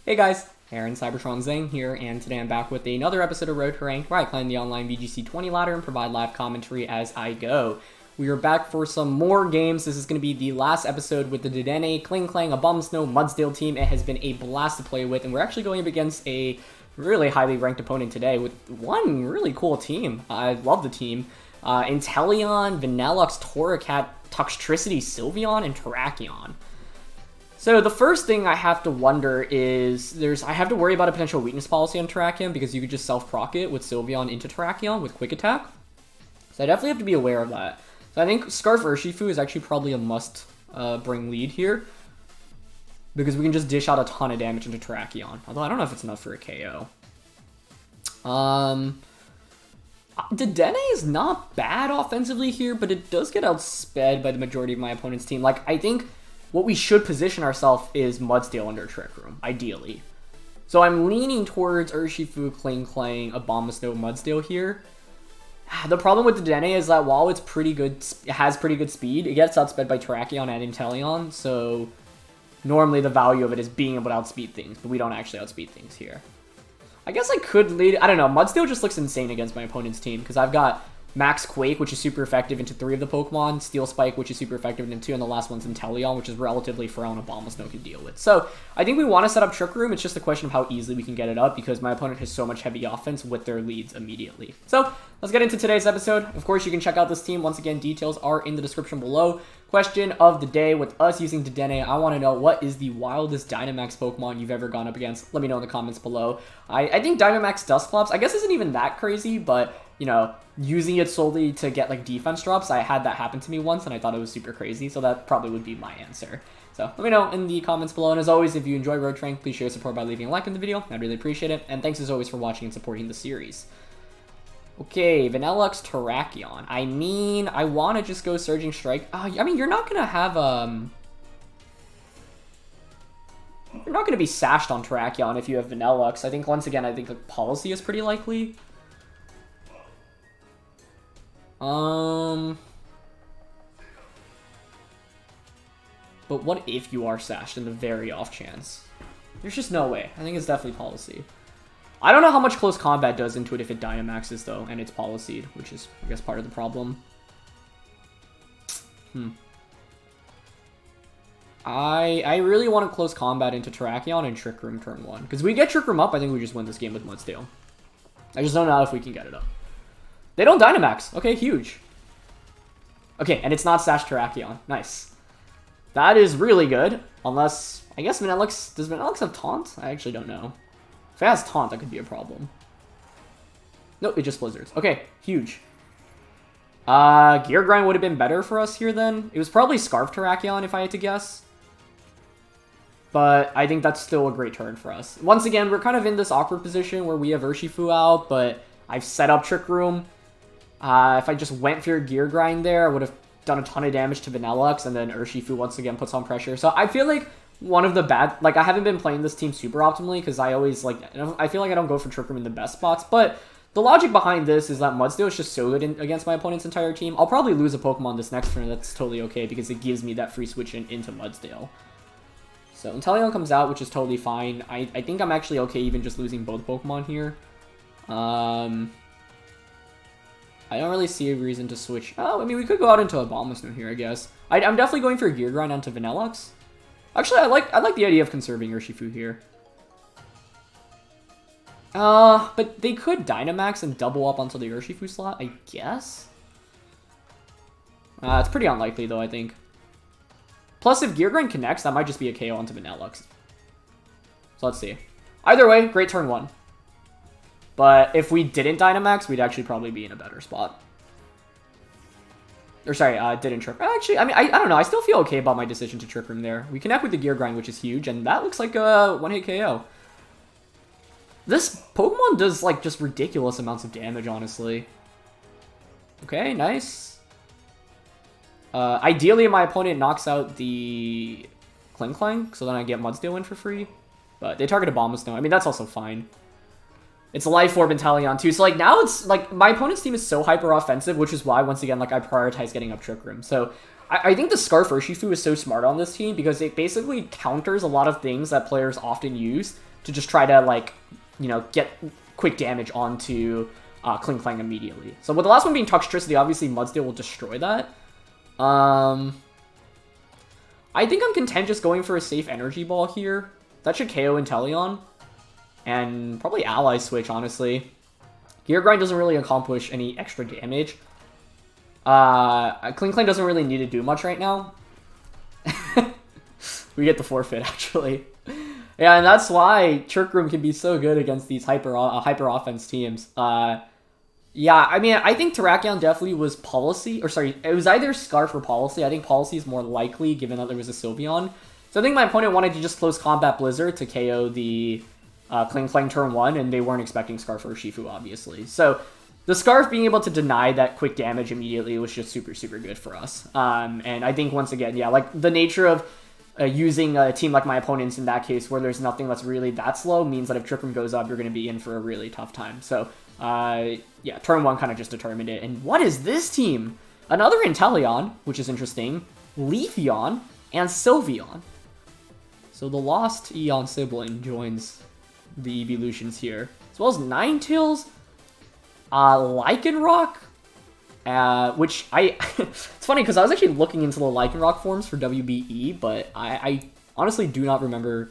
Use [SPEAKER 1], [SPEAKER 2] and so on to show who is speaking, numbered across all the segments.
[SPEAKER 1] Hey guys, Aaron Cybertron Zang here, and today I'm back with another episode of Road to Rank, where I climb the online VGC 20 ladder and provide live commentary as I go. We are back for some more games. This is going to be the last episode with the Dedenne, Klinklang, Abomasnow, Mudsdale team. It has been a blast to play with, and we're actually going up against a really highly ranked opponent today with one really cool team. I love the team. Inteleon, Vanilluxe, Torracat, Toxtricity, Sylveon, and Terrakion. So the first thing I have to wonder is, I have to worry about a potential weakness policy on Terrakion because you could just self-proc it with Sylveon into Terrakion with Quick Attack. So I definitely have to be aware of that. So I think Scarf Urshifu is actually probably a must bring lead here, because we can just dish out a ton of damage into Terrakion. Although I don't know if it's enough for a KO. Dedenne is not bad offensively here, but it does get outsped by the majority of my opponent's team. Like, I think what we should position ourselves is Mudsdale under Trick Room, ideally. So I'm leaning towards Urshifu, Klinklang, Abomasnow, Mudsdale here. The problem with Dedenne is that while it's pretty good, it has pretty good speed, it gets outsped by Terrakion and Inteleon, so normally the value of it is being able to outspeed things, but we don't actually outspeed things here. I guess I could lead, I don't know, Mudsdale just looks insane against my opponent's team, because I've got Max Quake, which is super effective into 3 of the Pokemon, Steel Spike, which is super effective into 2, and the last one's Inteleon, which is relatively frail and Abomasnow can deal with. So I think we want to set up Trick Room. It's just a question of how easily we can get it up, because my opponent has so much heavy offense with their leads immediately. So let's get into today's episode. Of course, you can check out this team. Once again, details are in the description below. Question of the day, with us using Dedenne, I want to know, what is the wildest Dynamax Pokemon you've ever gone up against? Let me know in the comments below. I think Dynamax Dusclops, I guess, isn't even that crazy, but, you know, using it solely to get, like, defense drops, I had that happen to me once, and I thought it was super crazy, so that probably would be my answer. So let me know in the comments below, and as always, if you enjoy Road to Rank, please show your support by leaving a like in the video. I'd really appreciate it, and thanks as always for watching and supporting the series. Okay, Vanilluxe, Terrakion. I mean, I want to just go Surging Strike. I mean, you're not going to have, you're not going to be sashed on Terrakion if you have Vanilluxe. I think, once again, I think, like, Policy is pretty likely. But what if you are sashed in the very off chance? There's just no way. I think it's definitely Policy. I don't know how much close combat does into it if it Dynamaxes, though, and it's Policy'd, which is, I guess, part of the problem. I really want to close combat into Terrakion and Trick Room turn 1. Because if we get Trick Room up, I think we just win this game with Mudsdale. I just don't know if we can get it up. They don't Dynamax. Okay, huge. Okay, and it's not Sash Terrakion. Nice. That is really good. Unless, I guess Vanilluxe... Does Vanilluxe have Taunt? I actually don't know. If it has Taunt, that could be a problem. Nope, it just Blizzards. Okay, huge. Gear Grind would have been better for us here then. It was probably Scarf Terrakion if I had to guess. But I think that's still a great turn for us. Once again, we're kind of in this awkward position where we have Urshifu out, but I've set up Trick Room. If I just went for your Gear Grind there, I would have done a ton of damage to Vanilluxe, and then Urshifu once again puts on pressure. So I feel like one of the bad, like, I haven't been playing this team super optimally because I always, like, I feel like I don't go for Trick Room in the best spots, but the logic behind this is that Mudsdale is just so good against my opponent's entire team. I'll probably lose a Pokemon this next turn. That's totally okay because it gives me that free switch into Mudsdale. So Inteleon comes out, which is totally fine. I think I'm actually okay even just losing both Pokemon here. I don't really see a reason to switch. Oh, I mean, we could go out into Abomasnow here, I guess. I'm definitely going for a Gear Grind onto Vanilluxe. Actually, I like the idea of conserving Urshifu here. But they could Dynamax and double up onto the Urshifu slot, I guess? It's pretty unlikely, though, I think. Plus, if Gear Grind connects, that might just be a KO onto Vanilluxe. So let's see. Either way, great turn 1. But if we didn't Dynamax, we'd actually probably be in a better spot. Or sorry, didn't Trick. Actually, I mean, I don't know. I still feel okay about my decision to Trick Room there. We connect with the Gear Grind, which is huge, and that looks like a one-hit KO. This Pokemon does, like, just ridiculous amounts of damage, honestly. Okay, nice. Ideally, my opponent knocks out the Klinklang, so then I get Mudsdale in for free. But they target Abomasnow. I mean, that's also fine. It's a Life Orb Inteleon too. So like now it's like my opponent's team is so hyper offensive, which is why once again like I prioritize getting up Trick Room. So I think the Scarf Urshifu is so smart on this team because it basically counters a lot of things that players often use to just try to like, you know, get quick damage onto Klinklang immediately. So with the last one being Toxtricity, obviously Mudsdale will destroy that. I think I'm content just going for a safe Energy Ball here. That should KO Inteleon. And probably Ally Switch, honestly. Gear Grind doesn't really accomplish any extra damage. Klinklang doesn't really need to do much right now. We get the forfeit, actually. Yeah, and that's why Trick Room can be so good against these hyper offense teams. Yeah, I mean, I think Terrakion definitely was policy, or sorry, it was either Scarf or policy. I think policy is more likely, given that there was a Sylveon. So I think my opponent wanted to just close Combat Blizzard to KO the Klinklang turn 1, and they weren't expecting Scarf or Shifu, obviously. So the Scarf being able to deny that quick damage immediately was just super, super good for us. And I think, once again, yeah, like, the nature of using a team like my opponent's in that case, where there's nothing that's really that slow, means that if Trick Room goes up, you're going to be in for a really tough time. So, yeah, turn 1 kind of just determined it. And what is this team? Another Inteleon, which is interesting, Leafeon, and Sylveon. So the lost Eon sibling joins the evolutions here, as well as Ninetales, Lycanroc, which it's funny because I was actually looking into the Lycanroc forms for WBE, but I honestly do not remember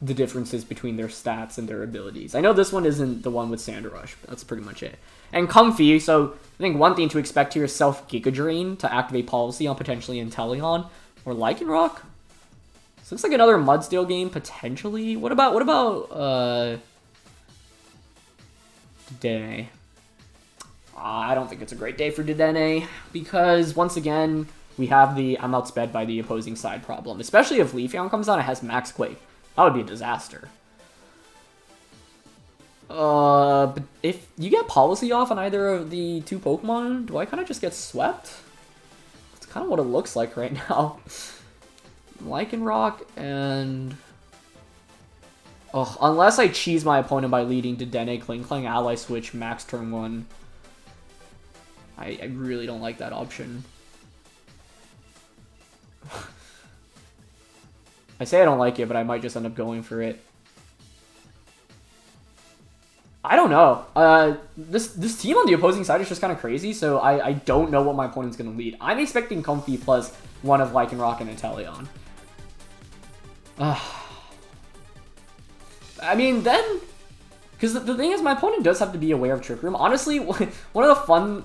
[SPEAKER 1] the differences between their stats and their abilities. I know this one isn't the one with Sand Rush, but that's pretty much it. And Comfey, so I think one thing to expect here is Self-Giga Drain to activate Policy on potentially Inteleon or Lycanroc. So looks like another Mudsdale game, potentially. What about Dedenne? I don't think it's a great day for Dedenne, because, once again, we have the I'm outsped by the opposing side problem. Especially if Leafeon comes on, it has Max Quake. That would be a disaster. But if you get Policy off on either of the two Pokemon, do I kind of just get swept? That's kind of what it looks like right now. Lycanroc and... oh, unless I cheese my opponent by leading Dedenne, Klinklang, Ally Switch, Max turn 1. I really don't like that option. I say I don't like it, but I might just end up going for it. I don't know. This team on the opposing side is just kind of crazy, so I don't know what my opponent's going to lead. I'm expecting Comfey plus one of Lycanroc and Inteleon. I mean, then... because the thing is, my opponent does have to be aware of Trick Room. Honestly, one of the fun,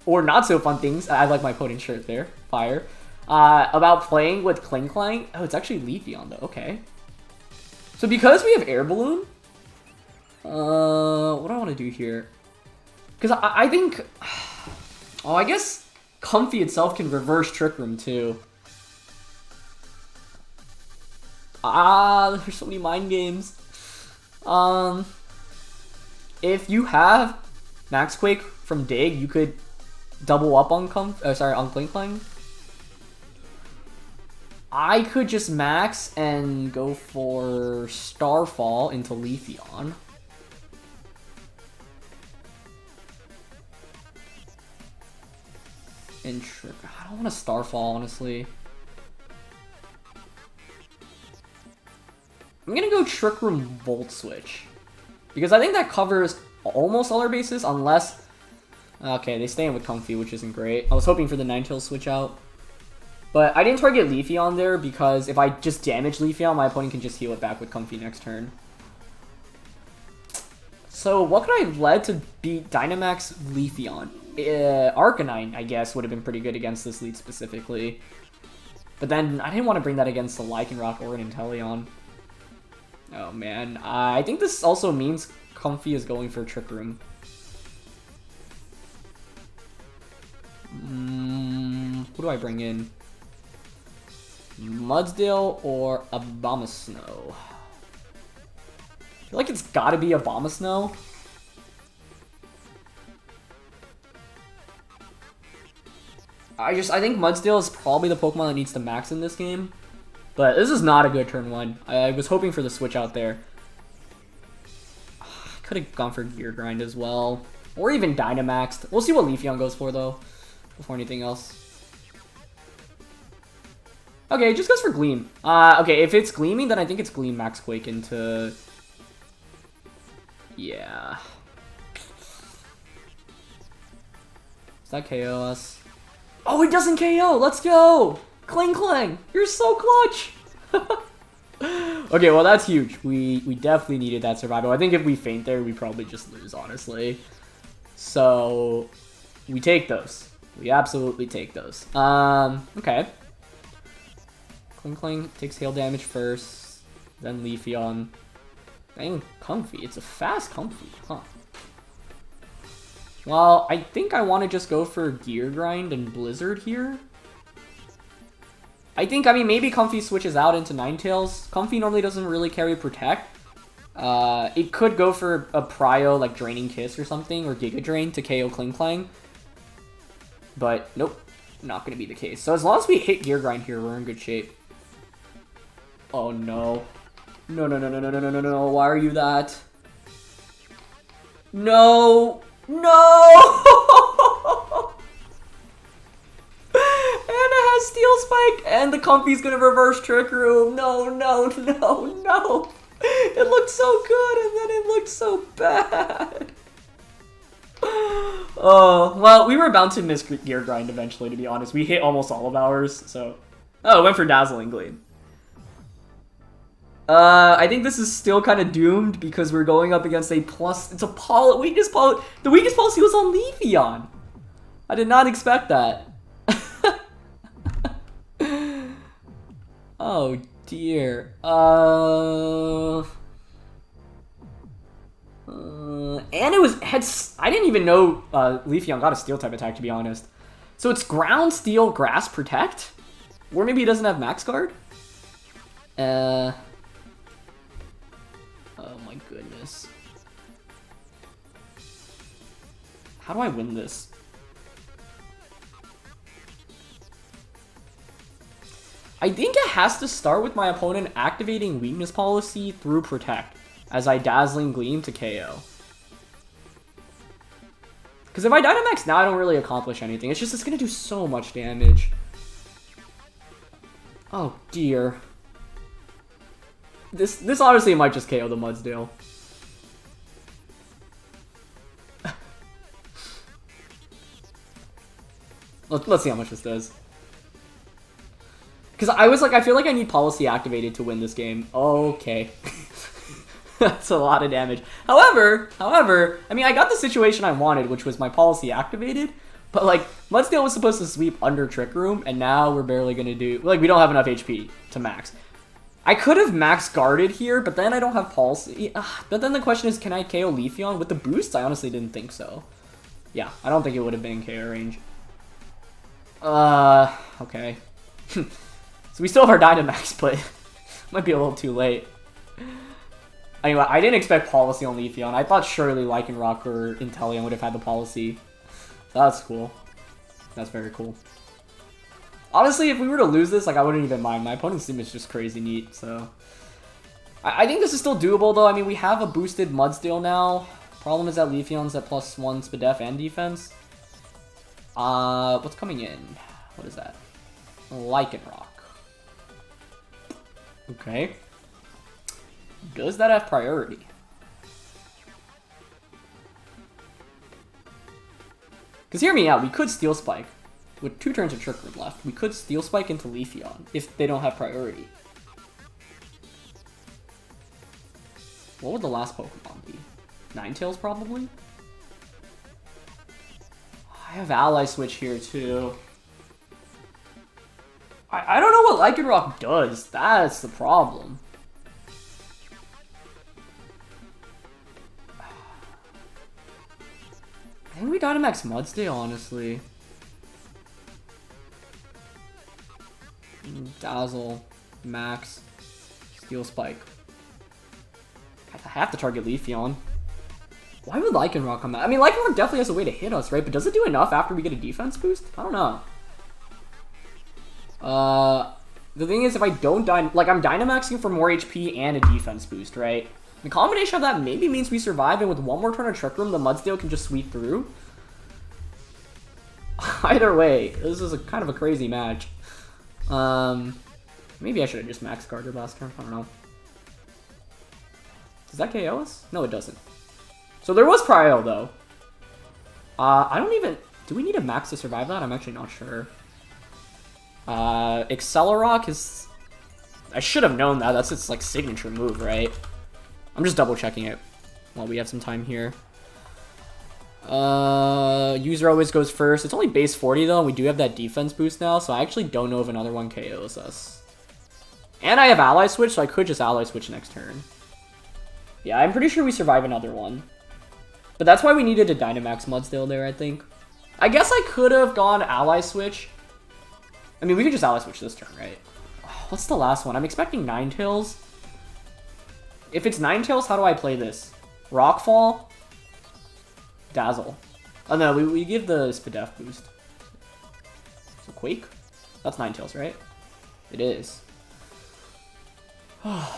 [SPEAKER 1] or not so fun things, I like my opponent's shirt there, fire, about playing with Klinklang... oh, it's actually Leafeon, though, okay. So because we have Air Balloon, what do I want to do here? Because I think... oh, I guess Comfey itself can reverse Trick Room, too. There's so many mind games. If you have Max Quake from Dig, you could double up on on Klinklang. I could just max and go for Starfall into Leafeon. And I don't want to Starfall, honestly. I'm gonna go Trick Room Volt Switch, because I think that covers almost all our bases, unless... okay, they stay in with Comfey, which isn't great. I was hoping for the Ninetales switch out. But I didn't target Leafeon there, because if I just damage Leafeon, my opponent can just heal it back with Comfey next turn. So what could I have led to beat Dynamax Leafeon? Arcanine, I guess, would have been pretty good against this lead specifically. But then I didn't want to bring that against the Lycanroc or an Inteleon. Oh man, I think this also means Comfey is going for Trick Room. Who do I bring in? Mudsdale or Abomasnow? I feel like it's gotta be Abomasnow. I think Mudsdale is probably the Pokemon that needs to max in this game. But this is not a good turn 1. I was hoping for the switch out there. Could have gone for Gear Grind as well. Or even Dynamaxed. We'll see what Leafeon goes for, though, before anything else. Okay, it just goes for Gleam. Okay, if it's Gleaming, then I think it's Gleam Max Quake into... Yeah. Does that KO us? Oh, it doesn't KO! Let's go! Cling Clang! You're so clutch! Okay, well, that's huge. We definitely needed that survival. I think if we faint there, we probably just lose, honestly. So, we take those. We absolutely take those. Okay. Cling Clang takes hail damage first, then Leafeon. Dang, Comfey. It's a fast Comfey, huh? Well, I think I want to just go for Gear Grind and Blizzard here. I mean, maybe Comfey switches out into Ninetales. Comfey normally doesn't really carry Protect. It could go for a Prio, like Draining Kiss or something, or Giga Drain to KO Cling Clang. But, nope, not going to be the case. So as long as we hit Gear Grind here, we're in good shape. Oh, no. No, no, no, no, no, no, no, no, no. Why are you that? No! No! And it has Steel Spike, and the Comfey's gonna reverse Trick Room. No, no, no, no. It looked so good, and then it looked so bad. Oh, well, we were bound to miss Gear Grind eventually, to be honest. We hit almost all of ours, so... Oh, it went for Dazzling Gleam. I think this is still kind of doomed because we're going up against a plus... It's a weakness policy. The weakness policy was on Leafeon. I did not expect that. Oh, dear. And it was... I didn't even know Leafeon got a Steel-type attack, to be honest. So it's Ground, Steel, Grass, Protect? Or maybe he doesn't have Max Guard? Oh my goodness. How do I win this? I think it has to start with my opponent activating Weakness Policy through Protect as I Dazzling Gleam to KO. Because if I Dynamax now, I don't really accomplish anything. It's just, it's going to do so much damage. Oh dear. This honestly might just KO the Mudsdale. Let's see how much this does. Because I was like, I feel like I need Policy activated to win this game. Okay. That's a lot of damage. However, I mean, I got the situation I wanted, which was my Policy activated. But, like, Mudsdale was supposed to sweep under Trick Room, and now we're barely going to do... Like, we don't have enough HP to max. I could have max guarded here, but then I don't have Policy. But then the question is, can I KO Leafeon? With the boosts, I honestly didn't think so. Yeah, I don't think it would have been in KO range. Okay. So we still have our Dynamax, but might be a little too late. Anyway, I didn't expect Policy on Leafeon. I thought surely Lycanroc or Inteleon would have had the Policy. So that's cool. That's very cool. Honestly, if we were to lose this, like, I wouldn't even mind. My opponent's team is just crazy neat, so... I think this is still doable, though. I mean, we have a boosted Mudsdale now. Problem is that Leafeon's at +1 Spadef and defense. What's coming in? What is that? Lycanroc. Okay. Does that have priority? Because hear me out, we could Steel Spike. With 2 turns of Trick Room left, we could Steel Spike into Leafeon if they don't have priority. What would the last Pokemon be? Ninetales, probably? I have Ally Switch here, too. I don't know what Lycanroc does. That's the problem. I think we Dynamax Mudsdale, honestly. Dazzle, Max, Steel Spike. I have to target Leafeon. Why would Lycanroc come out? I mean, Lycanroc definitely has a way to hit us, right? But does it do enough after we get a defense boost? I don't know. The thing is, if I don't I'm Dynamaxing for more HP and a defense boost, right? The combination of that maybe means we survive, and with one more turn of Trick Room, the Mudsdale can just sweep through. Either way, this is a kind of a crazy match. Maybe I should have just max guarded last turn. I don't know. Does that KO us? No, it doesn't. So there was Prio, though. I don't even... Do we need a max to survive that? I'm actually not sure. Accelerock is... I should have known that. That's its, like, signature move, right? I'm just double-checking it while we have some time here. User always goes first. It's only base 40, though, and we do have that defense boost now, so I actually don't know if another one KOs us. And I have Ally Switch, so I could just Ally Switch next turn. Yeah, I'm pretty sure we survive another one. But that's why we needed a Dynamax Mudsdale there, I think. I guess I could have gone Ally Switch. I mean, we could just Ally Switch this turn, right? Oh, what's the last one? I'm expecting Ninetales. If it's Ninetales, how do I play this? Rockfall? Dazzle. Oh no, we give the Spadef boost. So Quake? That's Ninetales, right? It is. Rockfall.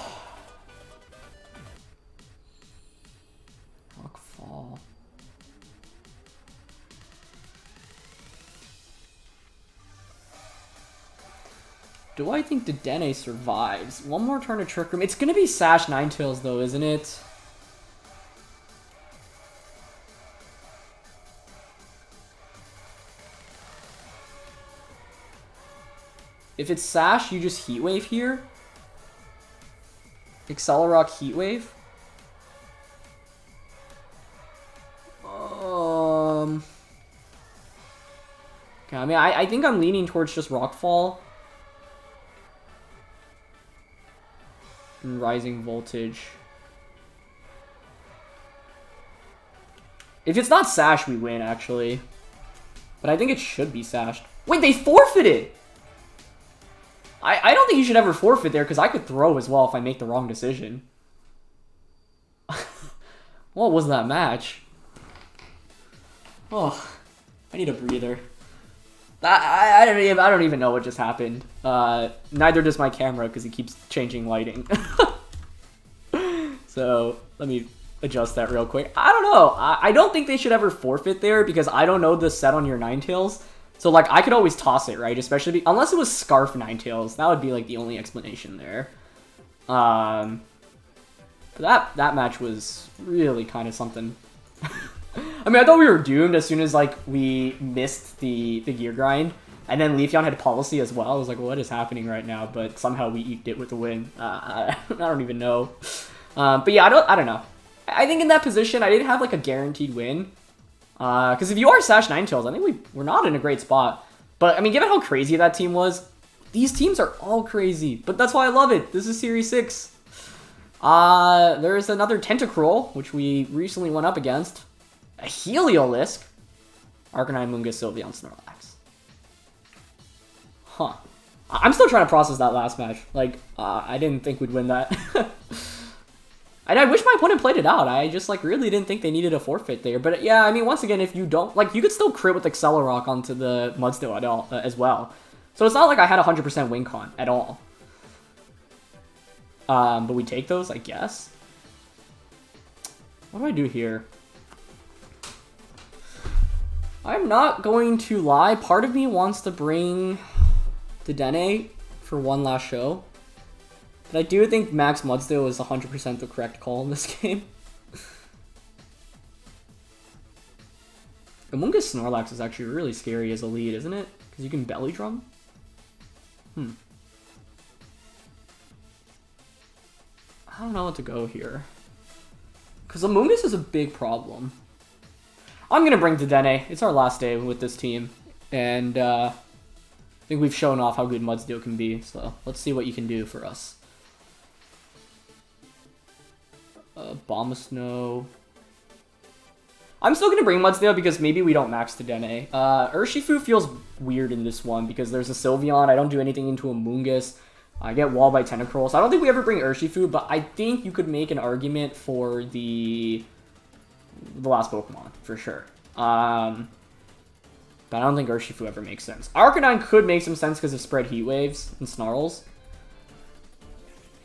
[SPEAKER 1] Do I think Dedenne survives? One more turn of Trick Room. It's gonna be Sash Ninetales though, isn't it? If it's Sash, you just Heat Wave here. Accelerock Heat Wave. Okay, I mean, I think I'm leaning towards just Rockfall. And Rising Voltage. If it's not Sash, we win, actually. But I think it should be Sashed. Wait, they forfeited! I don't think you should ever forfeit there, because I could throw as well if I make the wrong decision. What was that match? Oh, I need a breather. I don't even know what just happened. Neither does my camera, because it keeps changing lighting. So, let me adjust that real quick. I don't know. I don't think they should ever forfeit there, because I don't know the set on your Ninetales. So, like, I could always toss it, right? Especially, unless it was Scarf Ninetales. That would be, like, the only explanation there. But that match was really kind of something. I mean, I thought we were doomed as soon as, like, we missed the gear grind. And then Leafeon had policy as well. I was like, what is happening right now? But somehow we eked it with a win. I don't even know. But yeah, I don't know. I think in that position, I didn't have, like, a guaranteed win. Because if you are Sash Ninetales, I think we're not in a great spot. But, I mean, given how crazy that team was, these teams are all crazy. But that's why I love it. This is Series 6. There's another Tentacruel, which we recently went up against. A Heliolisk. Arcanine, Amoonguss, Sylveon, Snorlax. Huh. I'm still trying to process that last match. Like, I didn't think we'd win that. And I wish my opponent played it out. I just, like, really didn't think they needed a forfeit there. But, yeah, I mean, once again, if you don't... Like, you could still crit with Accelerock onto the Mudsdale at all, as well. So it's not like I had 100% win con at all. But we take those, I guess. What do I do here? I'm not going to lie. Part of me wants to bring Dedenne for one last show. But I do think Max Mudsdale is 100% the correct call in this game. Amoonguss Snorlax is actually really scary as a lead, isn't it? Because you can belly drum? I don't know what to go here. Because Amoonguss is a big problem. I'm going to bring Dedenne. It's our last day with this team. And I think we've shown off how good Mudsdale can be. So let's see what you can do for us. Bomb of Snow. I'm still going to bring Mudsdale because maybe we don't max Dedenne. Urshifu feels weird in this one because there's a Sylveon. I don't do anything into Amoonguss. I get walled by Tentacruel. So I don't think we ever bring Urshifu, but I think you could make an argument for the last Pokemon, for sure. But I don't think Urshifu ever makes sense. Arcanine could make some sense because of spread Heat Waves and Snarls.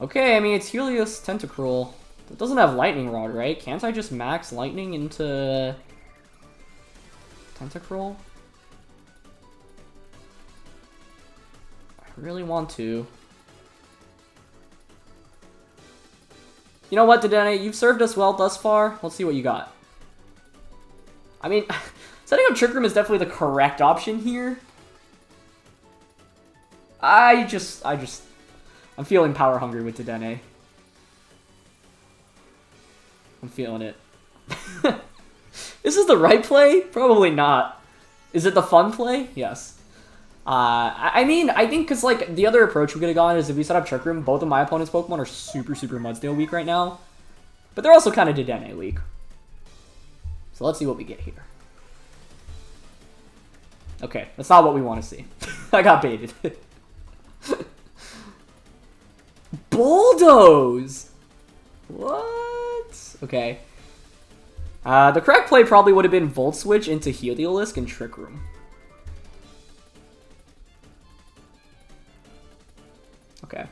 [SPEAKER 1] Okay, I mean, it's Heliolisk+Tentacruel. It doesn't have Lightning Rod, right? Can't I just max Lightning into Tentacruel? I really want to. You know what, Dedenne? You've served us well thus far. Let's see what you got. I mean, setting up Trick Room is definitely the correct option here. I'm feeling power hungry with Dedenne. I'm feeling it. Is this the right play? Probably not. Is it the fun play? Yes. I mean, I think because, like, the other approach we could have gone is if we set up Trick Room, both of my opponent's Pokemon are super Mudsdale weak right now. But they're also kind of Dedenne weak. So let's see what we get here. Okay, that's not what we want to see. I got baited. Bulldoze! What? Okay. The correct play probably would have been Volt Switch into Heliolisk and Trick Room. Okay.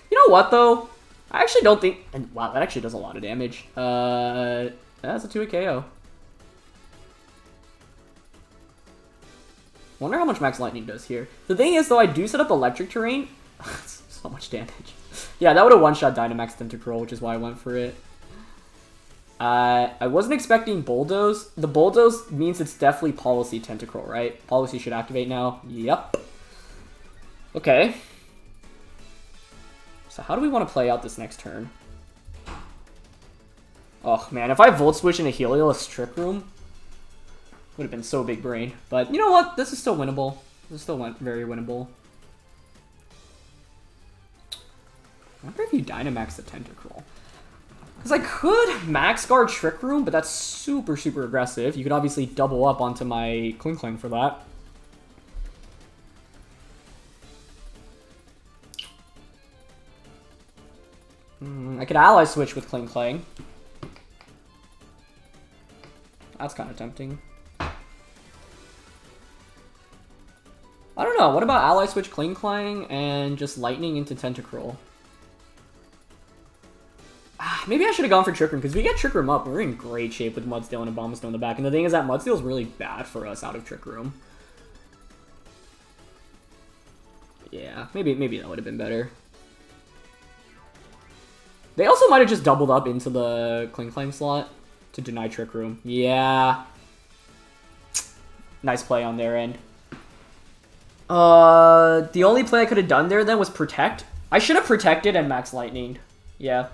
[SPEAKER 1] You know what, though? I actually don't think... And wow, that actually does a lot of damage. That's a 2-hit KO. Wonder how much Max Lightning does here. The thing is, though, I do set up Electric Terrain. So much damage. Yeah, that would have one-shot Dynamax Tentacruel, which is why I went for it. I wasn't expecting Bulldoze. The Bulldoze means it's definitely Policy Tentacruel, right? Policy should activate now. Yep. Okay. So how do we want to play out this next turn? Oh, man. If I Volt Switch into Heliolisk Trick Room, would have been so big brain. But you know what? This is still winnable. This is still very winnable. I wonder if you Dynamax the Tentacruel. Because I could Max Guard Trick Room, but that's super aggressive. You could obviously double up onto my Klinklang for that. I could Ally Switch with Klinklang. That's kind of tempting. I don't know. What about Ally Switch Klinklang and just Lightning into Tentacruel? Maybe I should have gone for Trick Room, because we get Trick Room up. We're in great shape with Mudsdale and Abomasnow in the back. And the thing is that Mudsdale is really bad for us out of Trick Room. Yeah, maybe that would have been better. They also might have just doubled up into the Klinklang slot to deny Trick Room. Yeah. Nice play on their end. The only play I could have done there then was Protect. I should have Protected and Max Lightning. Yeah.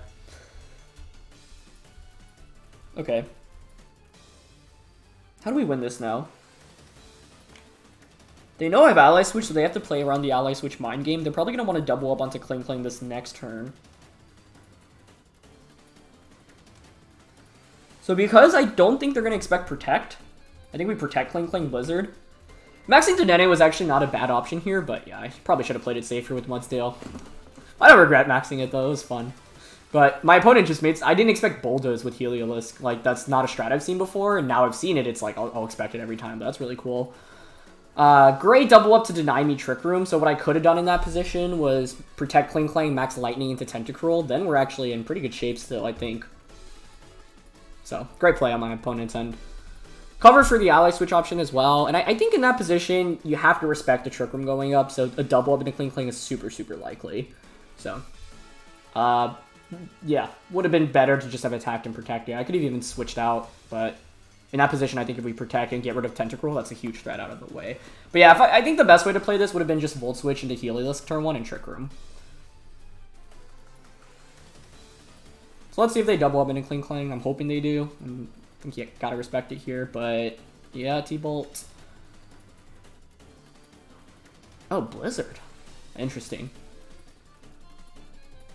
[SPEAKER 1] Okay. How do we win this now? They know I have Ally Switch, so they have to play around the Ally Switch mind game. They're probably going to want to double up onto Klinklang this next turn. So because I don't think they're going to expect Protect, I think we Protect Klinklang Blizzard. Maxing Dedenne was actually not a bad option here, but yeah, I probably should have played it safer with Mudsdale. I don't regret maxing it though, it was fun. But my opponent just made... I didn't expect Bulldoze with Heliolisk. Like, that's not a strat I've seen before, and now I've seen it, it's like, I'll expect it every time. But that's really cool. Great double up to deny me Trick Room. So what I could have done in that position was Protect Klinklang, Max Lightning into Tentacruel. Then we're actually in pretty good shape still, I think. So, great play on my opponent's end. Cover for the Ally Switch option as well. And I think in that position, you have to respect the Trick Room going up. So a double up into Klinklang is super likely. So, yeah, would have been better to just have attacked and protected. I could have even switched out, but in that position, I think if we protect and get rid of Tentacruel, that's a huge threat out of the way. But yeah, I think the best way to play this would have been just Volt Switch into Heliolisk turn 1 and Trick Room. So let's see if they double up into Klinklang. I'm hoping they do. I think you gotta respect it here, but yeah, T-Bolt. Oh, Blizzard. Interesting.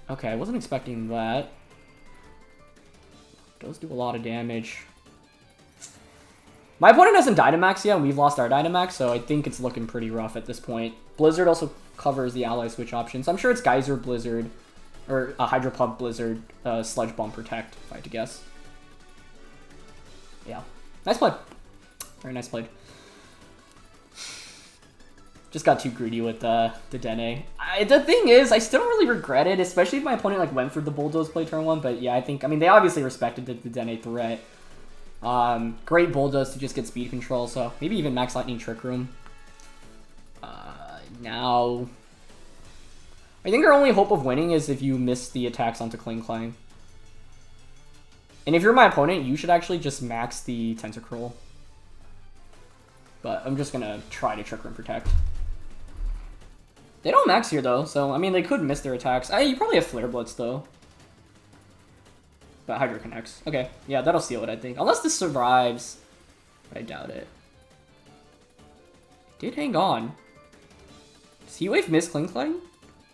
[SPEAKER 1] Okay, I wasn't expecting that. Does do a lot of damage. My opponent hasn't Dynamax yet, and we've lost our Dynamax, so I think it's looking pretty rough at this point. Blizzard also covers the Ally Switch option, so I'm sure it's Geyser Blizzard, or a Hydro Pump Blizzard, Sludge Bomb Protect, if I had to guess. Yeah. Nice play. Very nice played. Just got too greedy with the Dedenne. The thing is, I still don't really regret it, especially if my opponent like went for the Bulldoze play turn 1. But yeah, I mean, they obviously respected the Dedenne threat. Great Bulldoze to just get speed control, so maybe even Max Lightning Trick Room. Now, I think our only hope of winning is if you miss the attacks onto Kling. And if you're my opponent, you should actually just max the Tentacruel. But I'm just gonna try to Trick Room Protect. They don't max here though, so I mean they could miss their attacks. You probably have Flare Blitz though. But Hydro connects. Okay, yeah, that'll seal it, I think. Unless this survives. But I doubt it. It did hang on. Does Heat Wave miss Kling?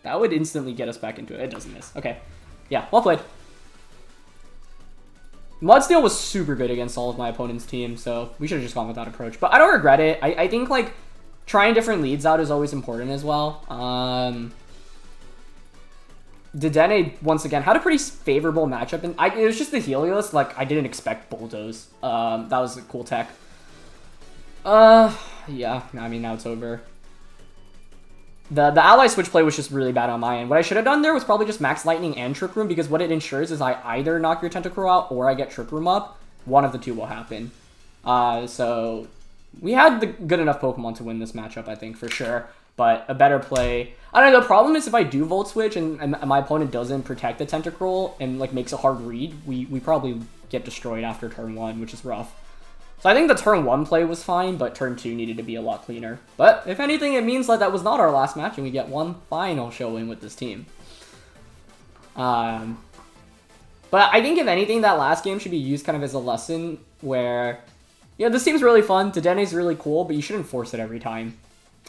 [SPEAKER 1] That would instantly get us back into it. It doesn't miss. Okay. Yeah, well played. Mudsdale was super good against all of my opponent's team, so we should have just gone with that approach. But I don't regret it. I think, like, trying different leads out is always important as well. Dedenne, once again, had a pretty favorable matchup, and it was just the Heliolisk. Like, I didn't expect Bulldoze. That was a cool tech. Yeah, I mean, now it's over. The ally switch play was just really bad on my end. What I should have done there was probably just Max Lightning and Trick Room, because what it ensures is I either knock your Tentacruel out or I get Trick Room up. One of the two will happen. So we had the good enough Pokemon to win this matchup, I think, for sure. But a better play. I don't know, the problem is if I do Volt Switch and my opponent doesn't protect the Tentacruel and like makes a hard read, we probably get destroyed after turn 1, which is rough. So I think the turn 1 play was fine, but turn 2 needed to be a lot cleaner. But if anything, it means that was not our last match, and we get one final showing with this team. But I think if anything, that last game should be used kind of as a lesson where, yeah, this team's really fun, Dedenne's really cool, but you shouldn't force it every time.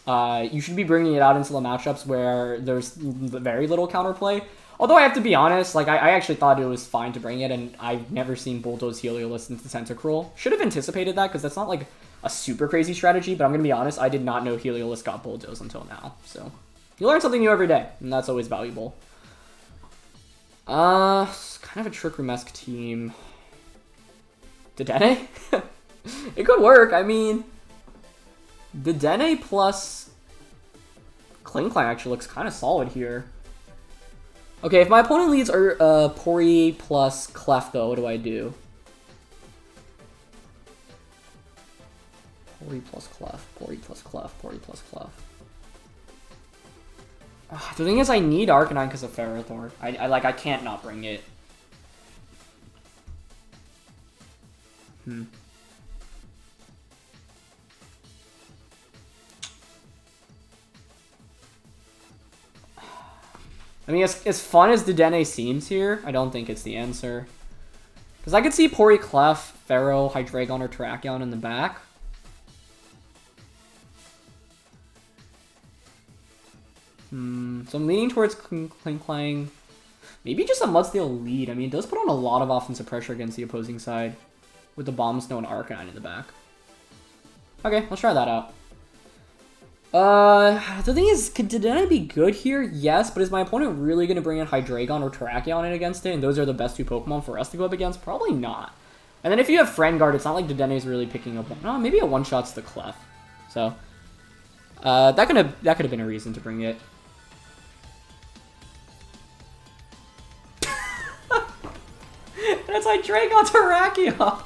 [SPEAKER 1] You should be bringing it out into the matchups where there's very little counterplay. Although I have to be honest, like I actually thought it was fine to bring it, and I've never seen Bulldoze Heliolisk into Tentacruel. Should have anticipated that, because that's not like a super crazy strategy, but I'm going to be honest, I did not know Heliolisk got Bulldoze until now. So, you learn something new every day, and that's always valuable. It's kind of a Trick Room-esque team. Dedenne? It could work, I mean, Dedenne plus Kling actually looks kind of solid here. Okay, if my opponent leads are Pori plus Clef, though, what do I do? Pori plus Clef, Pori plus Clef, Pori plus Clef. The thing is, I need Arcanine because of Ferrothorn. I can't not bring it. I mean, as fun as Dedenne seems here, I don't think it's the answer. Because I could see Pori, Clef, Ferro, Hydreigon, or Terrakion in the back. So I'm leaning towards Kling. Maybe just a Mudsdale lead. I mean, it does put on a lot of offensive pressure against the opposing side. With the Bomb Snow and Arcanine in the back. Okay, let's try that out. The thing is, could Dedenne be good here? Yes, but is my opponent really going to bring in Hydreigon or Terrakion in against it? And those are the best two Pokemon for us to go up against? Probably not. And then if you have Friend Guard, it's not like Dedenne is really picking up one. No, maybe a one-shot's the Clef. So, that could have been a reason to bring it. That's Hydreigon Terrakion!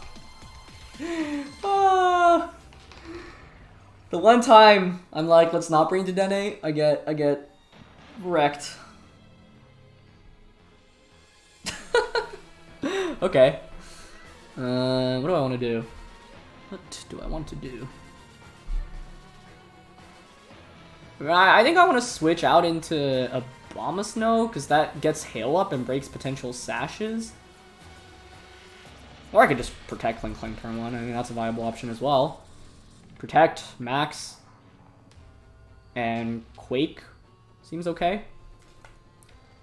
[SPEAKER 1] The one time I'm like, let's not bring Dedenne, I get wrecked. Okay. What do I want to do? What do I want to do? I think I want to switch out into a Abomasnow, because that gets Hail Up and breaks potential sashes. Or I could just Protect Kling turn 1. I mean, that's a viable option as well. Protect, Max, and Quake seems okay.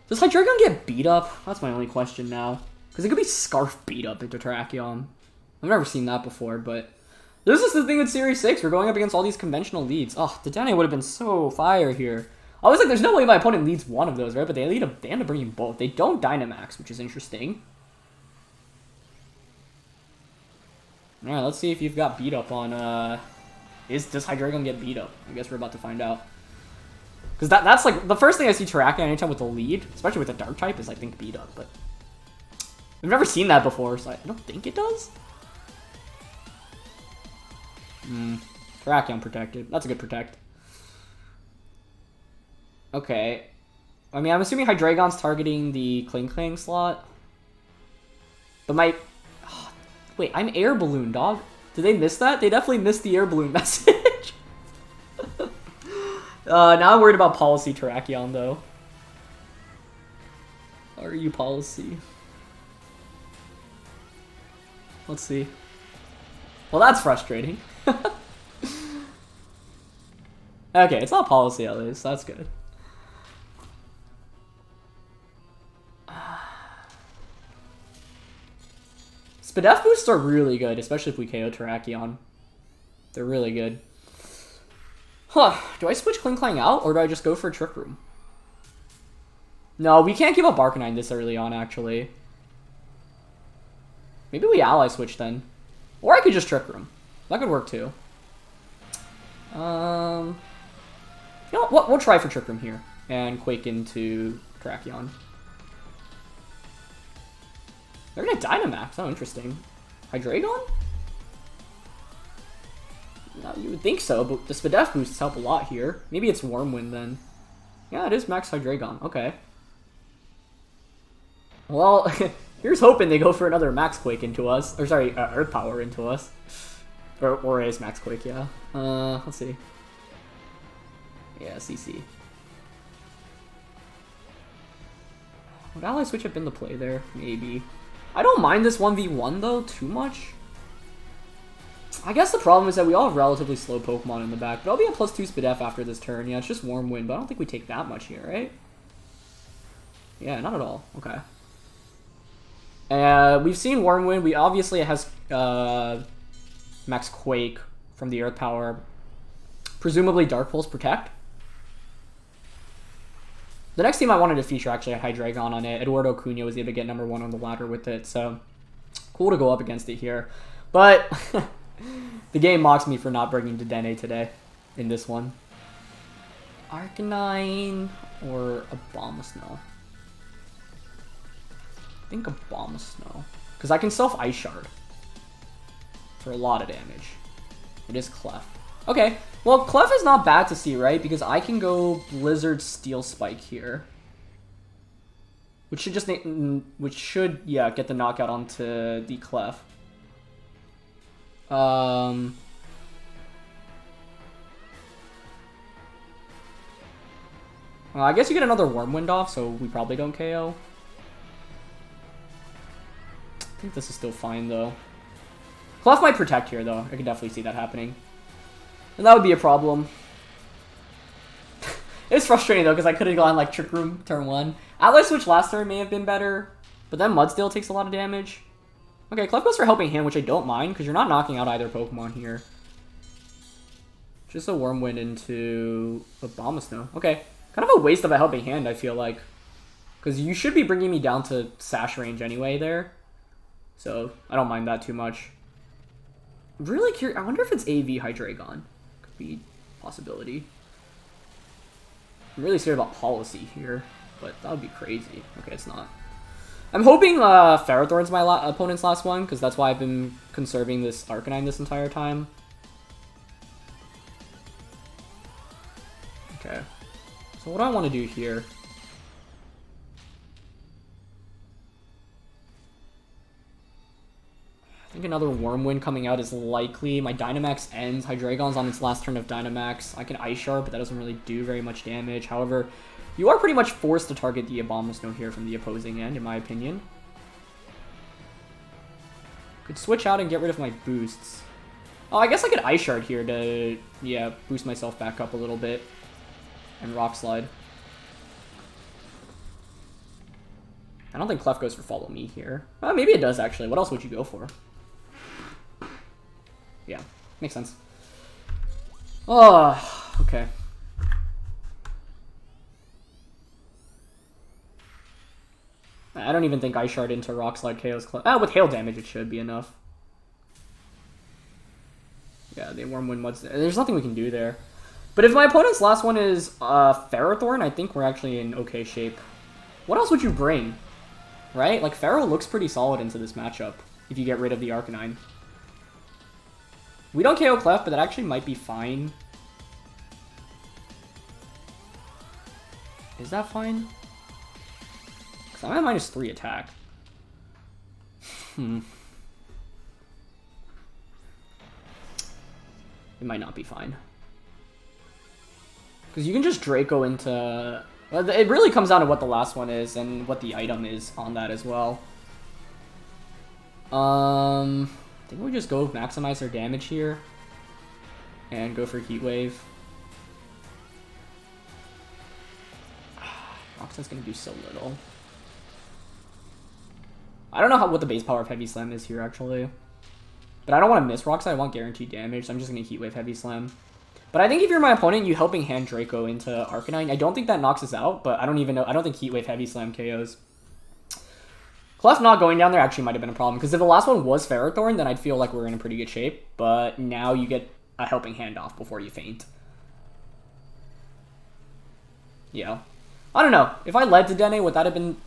[SPEAKER 1] Does Hydreigon get beat up? That's my only question now. Because it could be Scarf beat up into Terrakion. I've never seen that before, but this is the thing with Series 6. We're going up against all these conventional leads. Oh, Dedenne would have been so fire here. I was like, there's no way my opponent leads one of those, right? But they end up bringing both. They don't Dynamax, which is interesting. Alright, let's see if you've got beat up on, does Hydreigon get beat up? I guess we're about to find out. Because that's like the first thing I see Terrakion anytime with a lead, especially with a dark type, is I think beat up. But I've never seen that before, so I don't think it does. Terrakion protected. That's a good protect. Okay. I mean, I'm assuming Hydreigon's targeting the Kling slot. But my... Oh, wait, I'm air balloon, dog. Did they miss that? They definitely missed the air balloon message. Now I'm worried about policy Terrakion, though. Are you policy? Let's see. Well, that's frustrating. Okay, it's not policy at least. That's good. Spadef boosts are really good, especially if we KO Terrakion. They're really good. Huh. Do I switch Kling out, or do I just go for a Trick Room? No, we can't give up Arcanine this early on, actually. Maybe we Ally Switch then. Or I could just Trick Room. That could work too. You know what? We'll try for Trick Room here. And Quake into Terrakion. They're gonna Dynamax. Oh, interesting. Hydreigon? No, you would think so, but the Spadef boosts help a lot here. Maybe it's Warm Wind then. Yeah, it is Max Hydreigon. Okay. Well, here's hoping they go for another Max Quake into us. Or sorry, Earth Power into us. Or is Max Quake, yeah. Let's see. Yeah, CC. Would Ally Switch have been the play there? Maybe. I don't mind this 1v1 though, too much. I guess the problem is that we all have relatively slow Pokemon in the back, but I'll be a +2 Spadef after this turn. Yeah, it's just Warm Wind, but I don't think we take that much here, right? Yeah, not at all. Okay. We've seen Warm Wind. We obviously it has Max Quake from the Earth Power. Presumably Dark Pulse Protect. The next team I wanted to feature actually had Hydreigon on it. Eduardo Cunha was able to get #1 on the ladder with it, so cool to go up against it here. But the game mocks me for not bringing Dedenne today in this one. Arcanine or Abomasnow? I think Abomasnow. Because I can self-Ice Shard for a lot of damage. It is Clef. Okay, well, Clef is not bad to see, right? Because I can go Blizzard Steel Spike here. Which should just, yeah, get the knockout onto the Clef. I guess you get another Warm Wind off, so we probably don't KO. I think this is still fine, though. Clef might protect here, though. I can definitely see that happening. And that would be a problem. It's frustrating, though, because I could have gone, like, Trick Room turn 1. Ally Switch last turn may have been better, but then Mudsdale takes a lot of damage. Okay, Clef goes for Helping Hand, which I don't mind, because you're not knocking out either Pokemon here. Just a Warm Wind into Abomasnow. Okay, kind of a waste of a Helping Hand, I feel like. Because you should be bringing me down to Sash range anyway there. So, I don't mind that too much. I'm really curious. I wonder if it's AV Hydreigon. Could be a possibility. I'm really scared about policy here, but that would be crazy. Okay, it's not. I'm hoping Ferrothorn's my opponent's last one, because that's why I've been conserving this Arcanine this entire time. Okay. So what do I want to do here? I think another Warm Wind coming out is likely. My Dynamax ends. Hydreigon's on its last turn of Dynamax. I can Ice Shard, but that doesn't really do very much damage. However, you are pretty much forced to target the Abomasnow here from the opposing end, in my opinion. Could switch out and get rid of my boosts. Oh, I guess I could Ice Shard here to, yeah, boost myself back up a little bit. And Rock Slide. I don't think Clef goes for Follow Me here. Maybe it does, actually. What else would you go for? Yeah, makes sense. Oh, okay. I don't even think Ice Shard into Rock Slide KO's Clef. With Hail damage, it should be enough. Yeah, they Warm Wind Mudsdale. There's nothing we can do there. But if my opponent's last one is Ferrothorn, I think we're actually in okay shape. What else would you bring? Right? Like, Ferro looks pretty solid into this matchup if you get rid of the Arcanine. We don't KO Clef, but that actually might be fine. Is that fine? Because I'm at -3 attack. It might not be fine. Because you can just Draco into... It really comes down to what the last one is and what the item is on that as well. I think we just go maximize our damage here. And go for Heat Wave. Roxanne's gonna do so little. I don't know what the base power of Heavy Slam is here, actually. But I don't want to miss Roxanne. I want guaranteed damage, so I'm just gonna Heat Wave Heavy Slam. But I think if you're my opponent, you helping hand Draco into Arcanine. I don't think that knocks us out, but I don't even know. I don't think Heat Wave Heavy Slam KOs. Clef not going down there actually might have been a problem, because if the last one was Ferrothorn, then I'd feel like we're in a pretty good shape. But now you get a helping hand off before you faint. Yeah. I don't know. If I led to Dedenne, would that have been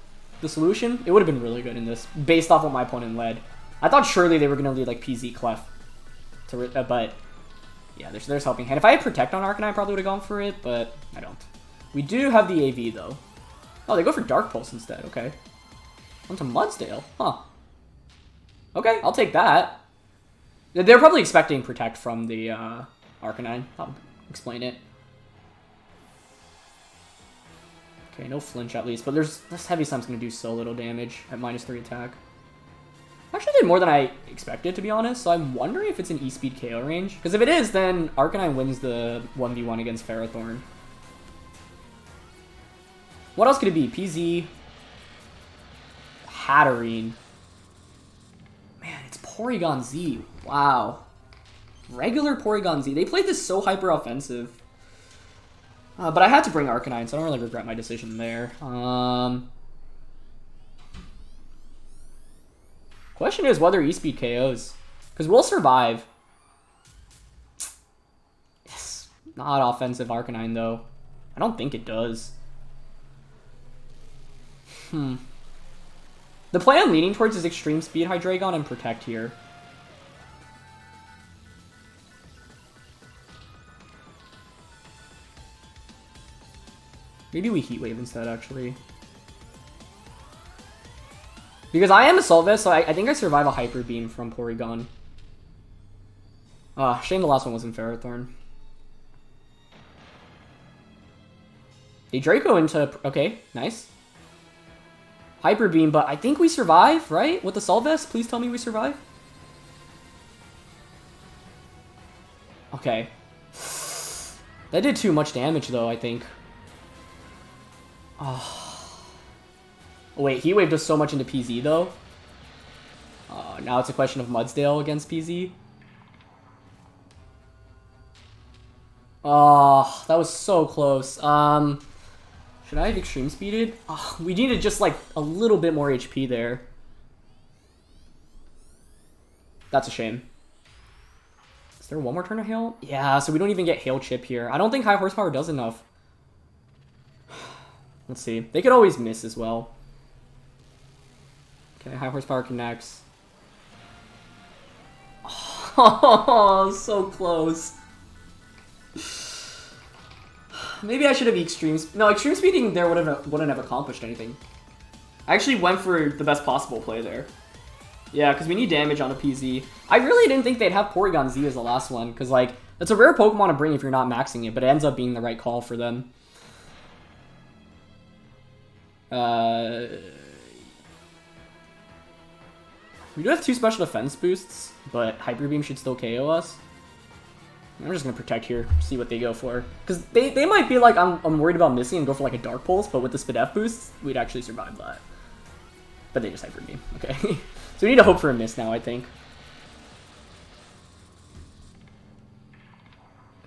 [SPEAKER 1] the solution? It would have been really good in this, based off what my opponent led. I thought surely they were going to lead like PZ Clef. But... yeah, there's helping hand. If I had Protect on Arcanine, I probably would have gone for it, but I don't. We do have the AV, though. Oh, they go for Dark Pulse instead. Okay. On to Mudsdale. Huh. Okay, I'll take that. They're probably expecting Protect from the Arcanine. I'll explain it. Okay, no flinch at least, but this Heavy Slam's going to do so little damage at -3 attack. Actually did more than I expected, to be honest, so I'm wondering if it's an E-Speed KO range. Because if it is, then Arcanine wins the 1v1 against Ferrothorn. What else could it be? PZ. Hatterene. Man, it's Porygon-Z. Wow. Regular Porygon-Z. They played this so hyper-offensive. But I had to bring Arcanine, so I don't really regret my decision there. Question is whether E-Speed KOs. Because we'll survive. Yes. Not offensive Arcanine, though. I don't think it does. The play I'm leaning towards is Extreme Speed Hydreigon and Protect here. Maybe we Heat Wave instead, actually. Because I am a Sylveon, so I think I survive a Hyper Beam from Porygon. Shame the last one wasn't Ferrothorn. They Draco into... okay, nice. Hyper Beam, but I think we survive, right? With the Sylveon? Please tell me we survive. Okay. That did too much damage, though, I think. Oh, wait, Heat Wave does so much into PZ, though. Now it's a question of Mudsdale against PZ. Oh, that was so close. Should I have Extreme Speeded? Oh, we needed just, like, a little bit more HP there. That's a shame. Is there one more turn of Hail? Yeah, so we don't even get Hail Chip here. I don't think High Horsepower does enough. Let's see. They could always miss as well. Okay, High Horsepower connects. Oh, so close. Maybe I should have Extreme... no, Extreme Speeding there wouldn't have accomplished anything. I actually went for the best possible play there. Yeah, because we need damage on a PZ. I really didn't think they'd have Porygon-Z as the last one, because, like, it's a rare Pokemon to bring if you're not maxing it, but it ends up being the right call for them. We do have 2 special defense boosts, but Hyper Beam should still KO us. I'm just going to Protect here, see what they go for. Because they might be like, I'm worried about missing and go for like a Dark Pulse, but with the Spadef boosts, we'd actually survive that. But they just Hyper Beam, okay. So we need to hope for a miss now, I think.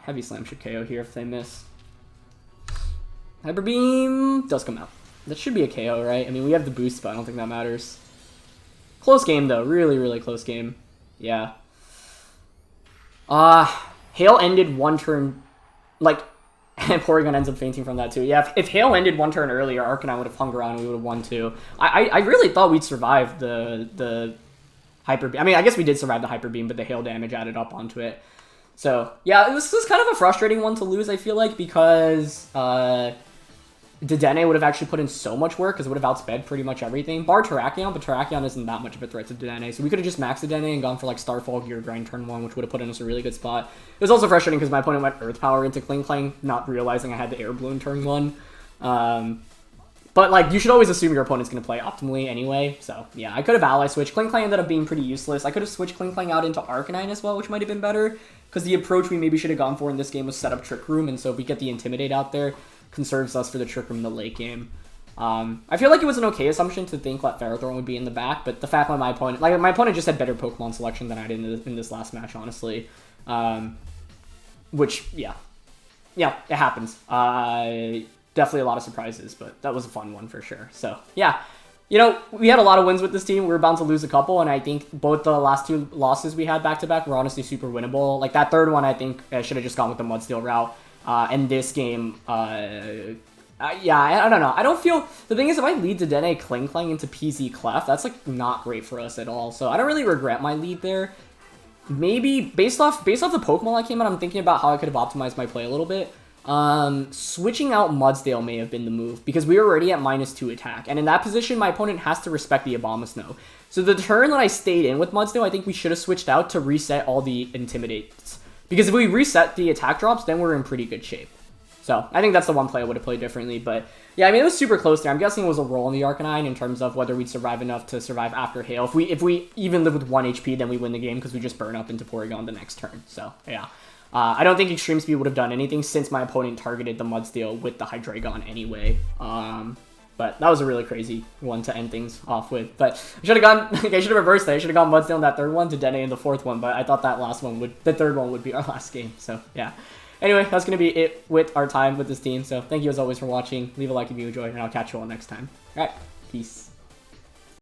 [SPEAKER 1] Heavy Slam should KO here if they miss. Hyper Beam does come out. That should be a KO, right? I mean, we have the boost, but I don't think that matters. Close game, though. Really, really close game. Yeah. Hail ended 1 turn like, and Porygon ends up fainting from that too. Yeah, if Hail ended one turn earlier, Arcanine would have hung around and we would have won too. I really thought we'd survive the Hyper Beam. I mean, I guess we did survive the Hyper Beam, but the hail damage added up onto it. So, yeah, this was kind of a frustrating one to lose, I feel like, because Dedenne would have actually put in so much work because it would have outsped pretty much everything. Bar Terrakion, but Terrakion isn't that much of a threat to Dedenne. So we could have just maxed Dedenne and gone for like Starfall Gear Grind turn 1, which would have put in us a really good spot. It was also frustrating because my opponent went Earth Power into Klinklang, not realizing I had the Air Balloon turn 1. But like, you should always assume your opponent's going to play optimally anyway. So yeah, I could have Ally switched. Klinklang ended up being pretty useless. I could have switched Klinklang out into Arcanine as well, which might have been better. Because the approach we maybe should have gone for in this game was set up Trick Room, and so if we get the Intimidate out there, conserves us for the Trick Room in the late game. I feel like it was an okay assumption to think that Ferrothorn would be in the back, but the fact that my opponent just had better Pokemon selection than I did in this last match, honestly. Which, yeah, it happens. Definitely a lot of surprises, but that was a fun one for sure. So, yeah. You know, we had a lot of wins with this team. We were bound to lose a couple, and I think both the last 2 losses we had back-to-back were honestly super winnable. Like, that third one, I think, I should have just gone with the Mudsdale route. And this game, yeah, I don't know. I don't feel... The thing is, if I lead Dedenne Klinklang into PZ Clef, that's, like, not great for us at all. So I don't really regret my lead there. Maybe, based off the Pokemon I came out, I'm thinking about how I could have optimized my play a little bit. Switching out Mudsdale may have been the move, because we were already at -2 attack, and in that position, my opponent has to respect the Abomasnow. So the turn that I stayed in with Mudsdale, I think we should have switched out to reset all the Intimidates. Because if we reset the attack drops, then we're in pretty good shape. So, I think that's the one play I would have played differently, but yeah, I mean, it was super close there. I'm guessing it was a roll on the Arcanine in terms of whether we'd survive enough to survive after Hail. If we even live with 1 HP, then we win the game because we just burn up into Porygon the next turn. So, yeah. I don't think Extreme Speed would have done anything since my opponent targeted the Mudsdale with the Hydreigon anyway. But that was a really crazy one to end things off with. But I should have gone, I should have reversed that. I should have gone Mudsdale in that third one, Dedenne in the fourth one, but I thought that the third one would be our last game. So, yeah. Anyway, that's going to be it with our time with this team. So, thank you as always for watching. Leave a like if you enjoyed, and I'll catch you all next time. All right, peace.